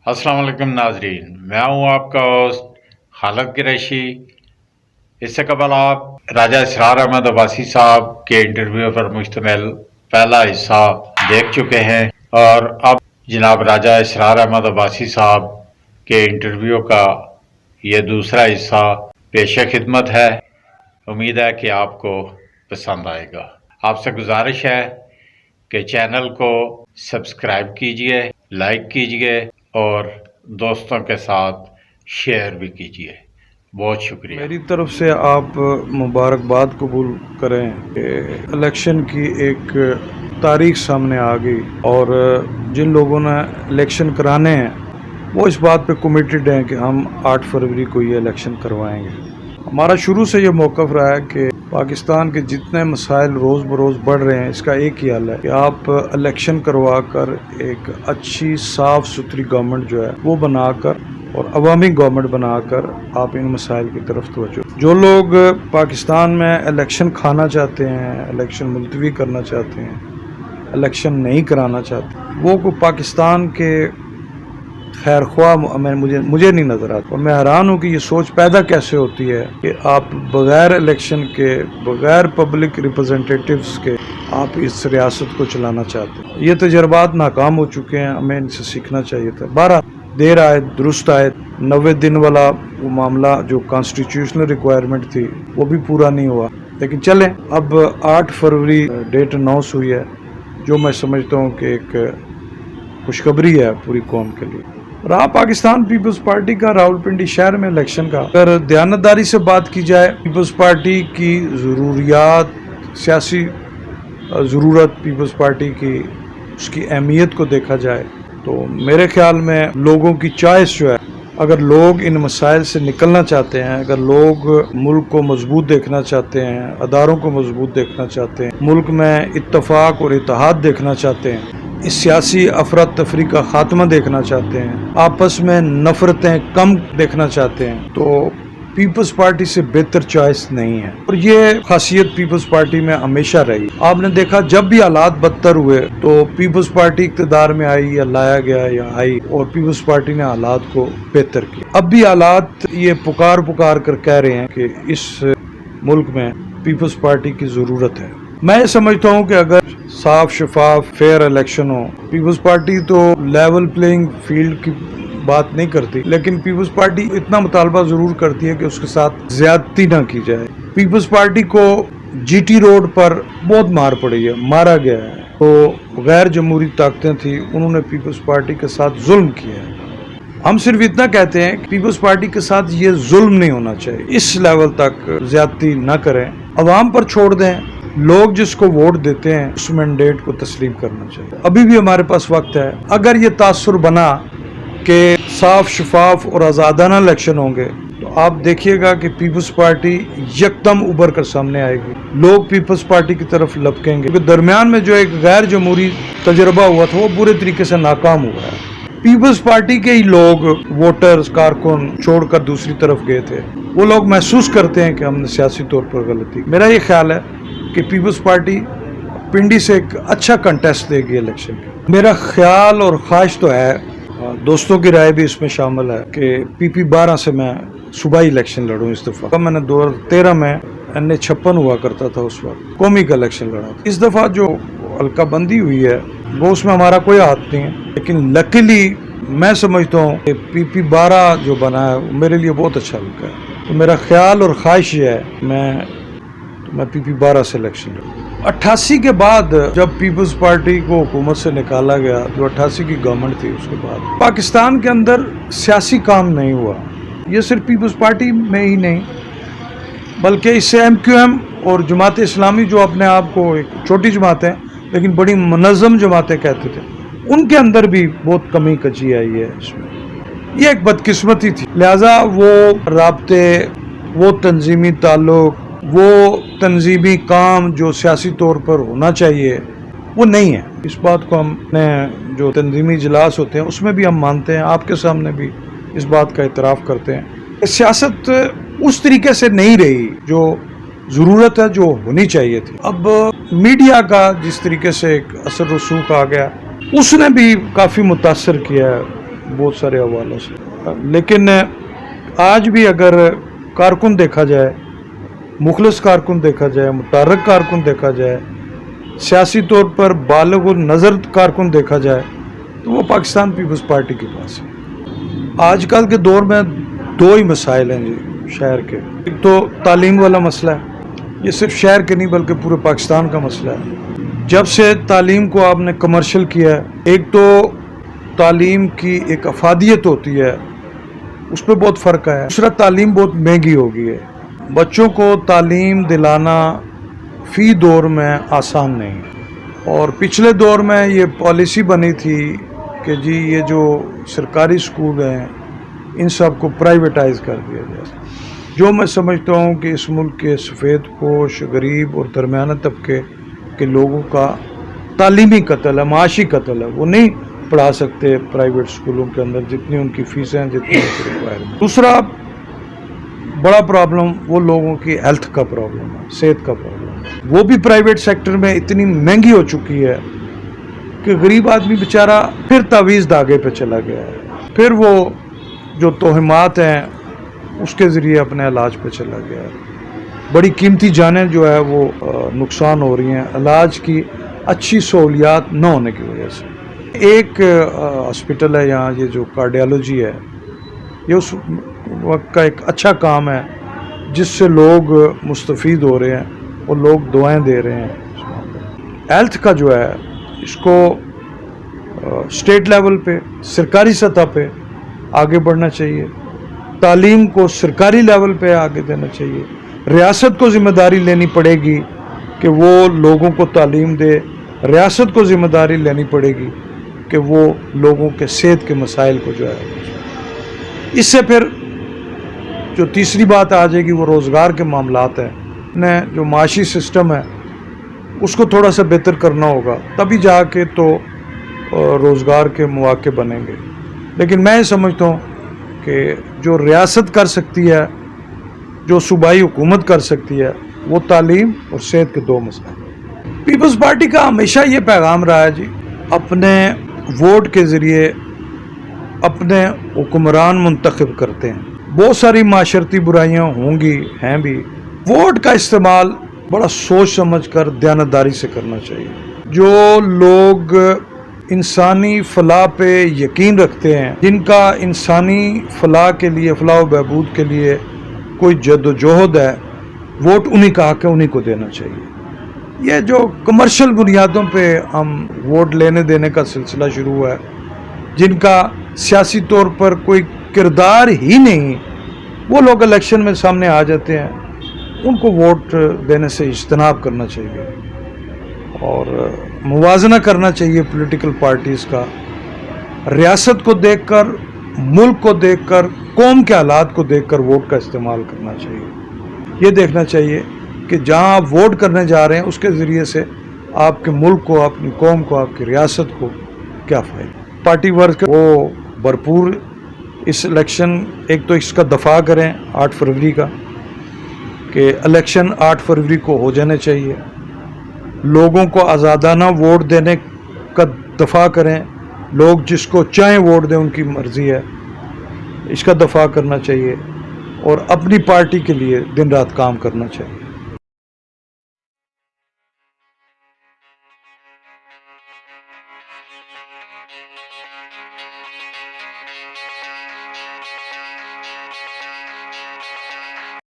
अस्सलाम वालेकुम नाजरीन, मैं हूँ आपका होस्ट खालिद कुरैशी। इससे कबल आप राजा इसरार अहमद अब्बासी साहब के इंटरव्यू पर मुश्तमिल पहला हिस्सा देख चुके हैं और अब जनाब राजा इसरार अहमद अब्बासी साहब के इंटरव्यू का ये दूसरा हिस्सा पेश खिदमत है। उम्मीद है कि आपको पसंद आएगा। आपसे गुजारिश है कि चैनल को सब्सक्राइब कीजिए, लाइक कीजिए और दोस्तों के साथ शेयर भी कीजिए। बहुत शुक्रिया। मेरी तरफ से आप मुबारकबाद कबूल करें कि इलेक्शन की एक तारीख सामने आ गई और जिन लोगों ने इलेक्शन कराने हैं वो इस बात पे कमिटेड हैं कि हम 8 फरवरी को ये इलेक्शन करवाएंगे। हमारा शुरू से ये मौक़िफ़ रहा है कि पाकिस्तान के जितने मसाइल रोज़ बरोज़ बढ़ रहे हैं इसका एक ही हल है कि आप इलेक्शन करवा कर एक अच्छी साफ़ सुथरी गवर्नमेंट जो है वो बनाकर और अवामी गवर्नमेंट बनाकर आप इन मसाइल की तरफ तवज्जो। जो लोग पाकिस्तान में इलेक्शन खाना चाहते हैं, इलेक्शन मुलतवी करना चाहते हैं, इलेक्शन नहीं कराना चाहते, वो को पाकिस्तान के खैर ख्वाह मुझे नहीं नज़र आता। और मैं हैरान हूँ कि ये सोच पैदा कैसे होती है कि आप बग़ैर इलेक्शन के, बग़ैर पब्लिक रिप्रेजेंटेटिव्स के आप इस रियासत को चलाना चाहते हैं। ये तजर्बात नाकाम हो चुके हैं, हमें इनसे सीखना चाहिए था। 12 देर आए दुरुस्त आए, 90 दिन वाला वो मामला जो कॉन्स्टिट्यूशनल रिक्वायरमेंट थी वो भी पूरा नहीं हुआ। लेकिन चलें, अब 8 फरवरी डेट अनाउंस हुई है जो मैं समझता हूँ कि एक खुशखबरी है पूरी कौम के लिए। रहा पाकिस्तान पीपल्स पार्टी का रावलपिंडी शहर में इलेक्शन का, अगर दयानतदारी से बात की जाए, पीपल्स पार्टी की ज़रूरियात, सियासी ज़रूरत पीपल्स पार्टी की, उसकी अहमियत को देखा जाए तो मेरे ख्याल में लोगों की चॉइस जो है, अगर लोग इन मसाइल से निकलना चाहते हैं, अगर लोग मुल्क को मजबूत देखना चाहते हैं, अदारों को मजबूत देखना चाहते हैं, मुल्क में इत्तफाक और इत्तेहाद देखना चाहते हैं, इस सियासी अफरा तफरी का खात्मा देखना चाहते हैं, आपस में नफरतें कम देखना चाहते हैं, तो पीपल्स पार्टी से बेहतर चॉइस नहीं है। और ये खासियत पीपल्स पार्टी में हमेशा रही। आपने देखा जब भी हालात बदतर हुए तो पीपल्स पार्टी इक़्तिदार में आई या लाया गया या आई और पीपल्स पार्टी ने हालात को बेहतर किया। अब भी हालात ये पुकार कर कह रहे हैं कि इस मुल्क में पीपल्स पार्टी की ज़रूरत है। मैं समझता हूँ कि अगर साफ शफाफ फेयर इलेक्शन हो, पीपल्स पार्टी तो लेवल प्लेइंग फील्ड की बात नहीं करती, लेकिन पीपल्स पार्टी इतना मुतालबा ज़रूर करती है कि उसके साथ ज़्यादती ना की जाए। पीपल्स पार्टी को जीटी रोड पर बहुत मार पड़ी है, मारा गया है, तो गैर जमहूरी ताकतें थी, उन्होंने पीपल्स पार्टी के साथ जुल्म किया है। हम सिर्फ इतना कहते हैं कि पीपल्स पार्टी के साथ ये जुल्म नहीं होना चाहिए, इस लेवल तक ज़्यादती ना करें, अवाम पर छोड़ दें। लोग जिसको वोट देते हैं उस मैंडेट को तस्लीम करना चाहिए। अभी भी हमारे पास वक्त है। अगर ये तासुर बना कि साफ शफाफ और आज़ादाना इलेक्शन होंगे तो आप देखिएगा कि पीपल्स पार्टी यकदम उभर कर सामने आएगी, लोग पीपल्स पार्टी की तरफ लपकेंगे। क्योंकि दरमियान में जो एक गैर जमहूरी तजर्बा हुआ था वो बुरे तरीके से नाकाम हुआ है। पीपल्स पार्टी के ही लोग वोटर्स, कारकुन छोड़कर दूसरी तरफ गए थे। वो लोग महसूस करते हैं कि हमने सियासी तौर पर गलती। मेरा ये ख्याल है कि पीपल्स पार्टी पिंडी से एक अच्छा कंटेस्ट देगी इलेक्शन का। मेरा ख्याल और ख्वाहिश तो है, दोस्तों की राय भी इसमें शामिल है, कि PP 12 से मैं सूबाई इलेक्शन लड़ूं इस दफ़ा। मैंने 2013 में NA56 हुआ करता था, उस वक्त कौमी का इलेक्शन लड़ा था। इस दफ़ा जो हल्का बंदी हुई है वो उसमें हमारा कोई हाथ नहीं है, लेकिन लकीली मैं समझता हूँ कि PP 12 जो बना है मेरे लिए बहुत अच्छा लगा है। तो मेरा ख्याल और ख्वाहिश ये है मैं PP 12 से इलेक्शन लड़ूँ। 88 के बाद जब पीपल्स पार्टी को हुकूमत से निकाला गया, जो 88 की गवर्नमेंट थी, उसके बाद पाकिस्तान के अंदर सियासी काम नहीं हुआ। ये सिर्फ पीपल्स पार्टी में ही नहीं बल्कि इससे MQM और जमात इस्लामी, जो अपने आप को एक छोटी जमात है लेकिन बड़ी मुनज़्ज़म जमातें कहते थे, उनके अंदर भी बहुत कमी कची आई है इसमें। ये एक बदकिस्मती थी। लिहाजा वो राब्ते, वो तंजीमी ताल्लुक, वो तंजीमी काम जो सियासी तौर पर होना चाहिए वो नहीं है। इस बात को हमने, जो तंजीमी इजलास होते हैं उसमें भी हम मानते हैं, आपके सामने भी इस बात का इतराफ़ करते हैं। सियासत उस तरीके से नहीं रही जो ज़रूरत है, जो होनी चाहिए थी। अब मीडिया का जिस तरीके से एक असर रसूख आ गया उसने भी काफ़ी मुतासर किया है। بہت سارے حوالوں سے، لیکن آج بھی اگر کارکن دیکھا جائے، مخلص کارکن دیکھا جائے، متحرک کارکن دیکھا جائے، سیاسی طور پر بالغ النظر کارکن دیکھا جائے، تو وہ پاکستان پیپلز پارٹی کے پاس ہے۔ آج کل کے دور میں دو ہی مسائل ہیں جی شہر کے، ایک تو تعلیم والا مسئلہ ہے، یہ صرف شہر کے نہیں بلکہ پورے پاکستان کا مسئلہ ہے۔ جب سے تعلیم کو آپ نے کمرشل کیا ہے، ایک تو تعلیم کی ایک افادیت ہوتی ہے، اس پہ بہت فرق ہے، دوسرا تعلیم بہت مہنگی ہو گئی ہے۔ بچوں کو تعلیم دلانا فی دور میں آسان نہیں، اور پچھلے دور میں یہ پالیسی بنی تھی کہ جی یہ جو سرکاری اسکول ہیں ان سب کو پرائیویٹائز کر دیا جائے، جو میں سمجھتا ہوں کہ اس ملک کے سفید پوش، غریب اور درمیانہ طبقے کے لوگوں کا تعلیمی قتل ہے، معاشی قتل ہے۔ وہ نہیں پڑھا سکتے پرائیویٹ اسکولوں کے اندر جتنی ان کی فیسیں ہیں، جتنی ان کی ریکوائرمنٹ۔ دوسرا بڑا پرابلم وہ لوگوں کی ہیلتھ کا پرابلم ہے، صحت کا پرابلم ہے، وہ بھی پرائیویٹ سیکٹر میں اتنی مہنگی ہو چکی ہے کہ غریب آدمی بیچارہ پھر تعویذ دھاگے پہ چلا گیا ہے، پھر وہ جو توہمات ہیں اس کے ذریعے اپنے علاج پہ چلا گیا ہے۔ بڑی قیمتی جانیں جو ہے وہ نقصان ہو رہی ہیں علاج کی اچھی سہولیات نہ ہونے کی وجہ سے۔ ایک ہاسپٹل ہے یہاں، یہ جو کارڈیالوجی ہے، یہ اس وقت کا ایک اچھا کام ہے جس سے لوگ مستفید ہو رہے ہیں اور لوگ دعائیں دے رہے ہیں۔ ہیلتھ کا جو ہے اس کو اسٹیٹ لیول پہ، سرکاری سطح پہ آگے بڑھنا چاہیے، تعلیم کو سرکاری لیول پہ آگے دینا چاہیے، ریاست کو ذمہ داری لینی پڑے گی کہ وہ لوگوں کو تعلیم دے، ریاست کو ذمہ داری لینی پڑے گی کہ وہ لوگوں کے صحت کے مسائل کو جو ہے، اس سے پھر جو تیسری بات آ جائے گی وہ روزگار کے معاملات ہیں، نے جو معاشی سسٹم ہے اس کو تھوڑا سا بہتر کرنا ہوگا، تبھی جا کے تو روزگار کے مواقع بنیں گے۔ لیکن میں سمجھتا ہوں کہ جو ریاست کر سکتی ہے، جو صوبائی حکومت کر سکتی ہے، وہ تعلیم اور صحت کے دو مسائل۔ پیپلز پارٹی کا ہمیشہ یہ پیغام رہا ہے جی، اپنے ووٹ کے ذریعے اپنے حکمران منتخب کرتے ہیں۔ بہت ساری معاشرتی برائیاں ہوں گی، ہیں بھی، ووٹ کا استعمال بڑا سوچ سمجھ کر دیانتداری سے کرنا چاہیے۔ جو لوگ انسانی فلاح پہ یقین رکھتے ہیں، جن کا انسانی فلاح کے لیے، فلاح و بہبود کے لیے کوئی جد و جہد ہے، ووٹ انہی کا حق ہے، انہی کو دینا چاہیے۔ یہ جو کمرشل بنیادوں پہ ہم ووٹ لینے دینے کا سلسلہ شروع ہوا ہے، جن کا سیاسی طور پر کوئی کردار ہی نہیں، وہ لوگ الیکشن میں سامنے آ جاتے ہیں، ان کو ووٹ دینے سے اجتناب کرنا چاہیے اور موازنہ کرنا چاہیے پولیٹیکل پارٹیز کا، ریاست کو دیکھ کر، ملک کو دیکھ کر، قوم کے حالات کو دیکھ کر ووٹ کا استعمال کرنا چاہیے۔ یہ دیکھنا چاہیے کہ جہاں آپ ووٹ کرنے جا رہے ہیں اس کے ذریعے سے آپ کے ملک کو، اپنی قوم کو، آپ کی ریاست کو کیا فائدہ۔ پارٹی ورک وہ بھرپور اس الیکشن، ایک تو اس کا دفاع کریں 8 فروری کا، کہ الیکشن 8 فروری کو ہو جانے چاہیے، لوگوں کو آزادانہ ووٹ دینے کا دفاع کریں، لوگ جس کو چاہیں ووٹ دیں، ان کی مرضی ہے، اس کا دفاع کرنا چاہیے اور اپنی پارٹی کے لیے دن رات کام کرنا چاہیے۔